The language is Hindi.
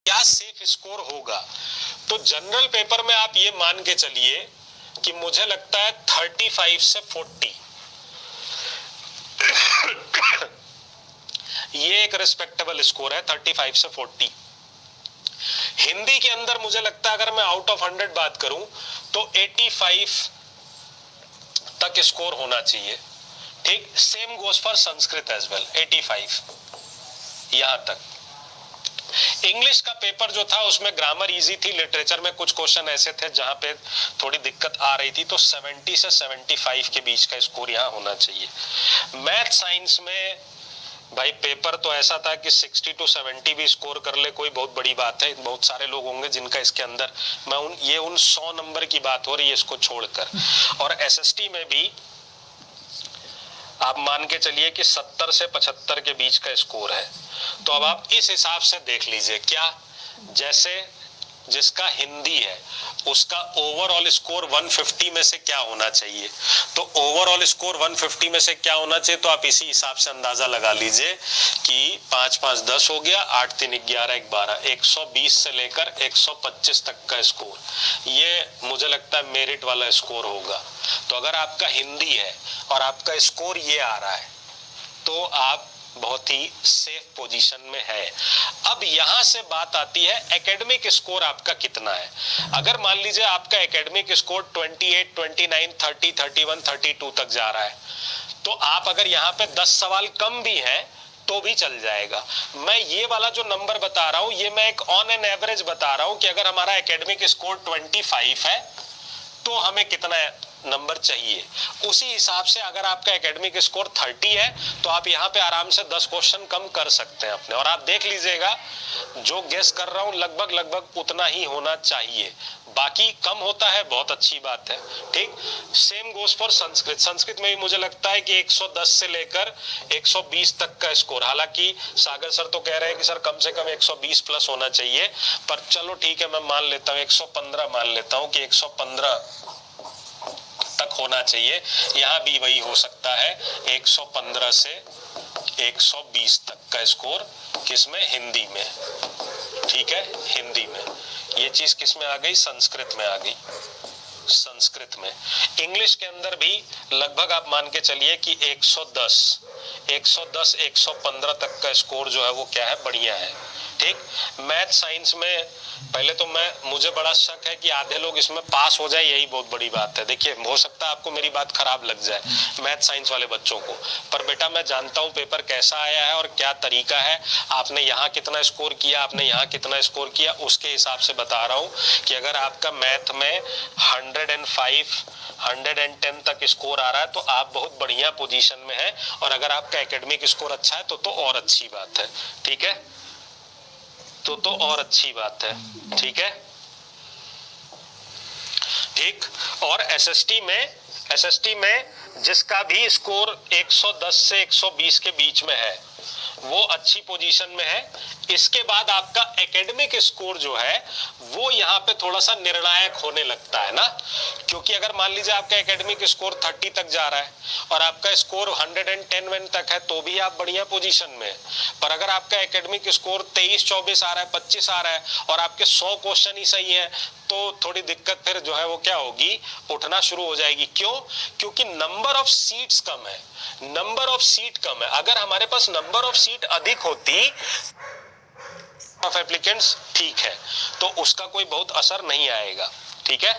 क्या सेफ स्कोर होगा? तो जनरल पेपर में आप ये मान के चलिए कि मुझे लगता है 35 से 40 ये एक रिस्पेक्टेबल स्कोर है, 35 से 40। हिंदी के अंदर मुझे लगता है अगर मैं आउट ऑफ 100 बात करूं तो 85 तक स्कोर होना चाहिए। ठीक, same goes for Sanskrit as well, 85 यहां तक। इंग्लिश का पेपर जो था उसमें ग्रामर इजी थी, लिटरेचर में कुछ क्वेश्चन ऐसे थे जहां पे थोड़ी दिक्कत आ रही थी, तो 70 से 75 के बीच का स्कोर यहां होना चाहिए। मैथ साइंस में भाई पेपर तो ऐसा था कि 60 to 70 भी स्कोर कर ले कोई बहुत बड़ी बात है। बहुत सारे लोग होंगे जिनका इसके अंदर, मैं उन 100 नंबर की बात हो रही है इसको छोड़कर। और एसएसटी में भी आप मान के चलिए कि 70 से 75 के बीच का स्कोर है। तो अब आप इस हिसाब से देख लीजिए, क्या जैसे जिसका हिंदी है उसका ओवरऑल स्कोर 150 में से क्या होना चाहिए, तो ओवरऑल स्कोर 150 में से क्या होना चाहिए, तो आप इसी हिसाब से अंदाजा लगा लीजिए कि 5 5 10 हो गया, 8 3 11 1 12, 120 से लेकर 125 तक का स्कोर, ये मुझे लगता है मेरिट वाला स्कोर होगा। तो अगर आपका हिंदी है और आपका स्कोर ये आ रहा है तो आप बहुत ही सेफ पोजीशन में है। अब यहां से बात आती है एकेडमिक स्कोर आपका कितना है। अगर मान लीजिए आपका एकेडमिक स्कोर 28, 29, 30, 31, 32 तक जा रहा है, तो आप अगर यहाँ पे 10 सवाल कम भी हैं तो भी चल जाएगा। मैं ये वाला जो नंबर बता रहा हूं ये मैं एक ऑन एन एवरेज बता रहा हूं कि अगर हमारा एकेडमिक स्कोर 25 है तो हमें कितना नंबर चाहिए। उसी हिसाब से अगर आपका एकेडमिक स्कोर 30 है तो आप यहाँ पे आराम से 10 क्वेश्चन कम कर सकते हैं अपने, और आप देख लीजिएगा जो गेस कर रहा हूँ लगभग उतना ही होना चाहिए। बाकी कम होता है बहुत अच्छी बात है। ठीक, same goes for Sanskrit. Sanskrit में भी मुझे लगता है कि 110 से लेकर 120 तक का स्कोर, हालांकि सागर सर तो कह रहे हैं कि सर कम से कम 120 प्लस होना चाहिए, पर चलो ठीक है मैं मान लेता हूँ 115 मान लेता हूँ कि 115 तक होना चाहिए। यहाँ भी वही हो सकता है 115 से 120 तक का स्कोर, किसमें, हिंदी में। ठीक है, हिंदी में। ये चीज किसमें आ गई, संस्कृत में आ गई, संस्कृत में। इंग्लिश के अंदर भी लगभग आप मान के चलिए कि 110 115 तक का स्कोर जो है वो क्या है, बढ़िया है। ठीक, मैथ साइंस में पहले तो मुझे बड़ा शक है कि आधे लोग इसमें पास हो जाए, यही बहुत बड़ी बात है। देखिए हो सकता है आपको मेरी बात खराब लग जाए मैथ साइंस वाले बच्चों को, पर बेटा मैं जानता हूं पेपर कैसा आया है और क्या तरीका है, आपने यहाँ कितना स्कोर किया, आपने यहाँ कितना स्कोर किया, उसके हिसाब से बता रहा हूँ कि अगर आपका मैथ में 105 110 तक स्कोर आ रहा है तो आप बहुत बढ़िया पोजीशन में है, और अगर आपका एकेडमिक स्कोर अच्छा है तो और अच्छी बात है। ठीक है, तो और अच्छी बात है। ठीक है, ठीक। और एसएसटी में जिसका भी स्कोर 110 से 120 के बीच में है वो अच्छी पोजीशन में है। इसके बाद आपका एकेडमिक स्कोर जो है वो यहाँ पे थोड़ा सा निर्णायक होने लगता है ना, क्योंकि अगर मान लीजिए आपका एकेडमिक स्कोर 30 तक जा रहा है और आपका स्कोर 110 तक है तो भी आप बढ़िया पोजीशन में, पर अगर आपका एकेडमिक स्कोर 23 24 आ रहा है, 25 आ रहा है और आपके 100 क्वेश्चन ही सही है तो थोड़ी दिक्कत फिर जो है वो क्या होगी, उठना शुरू हो जाएगी। क्यों? क्योंकि नंबर ऑफ सीट्स कम है, नंबर ऑफ सीट कम है। अगर हमारे पास नंबर ऑफ सीट अधिक होती ऑफ एप्लीकेंट्स, ठीक है, तो उसका कोई बहुत असर नहीं आएगा। ठीक है।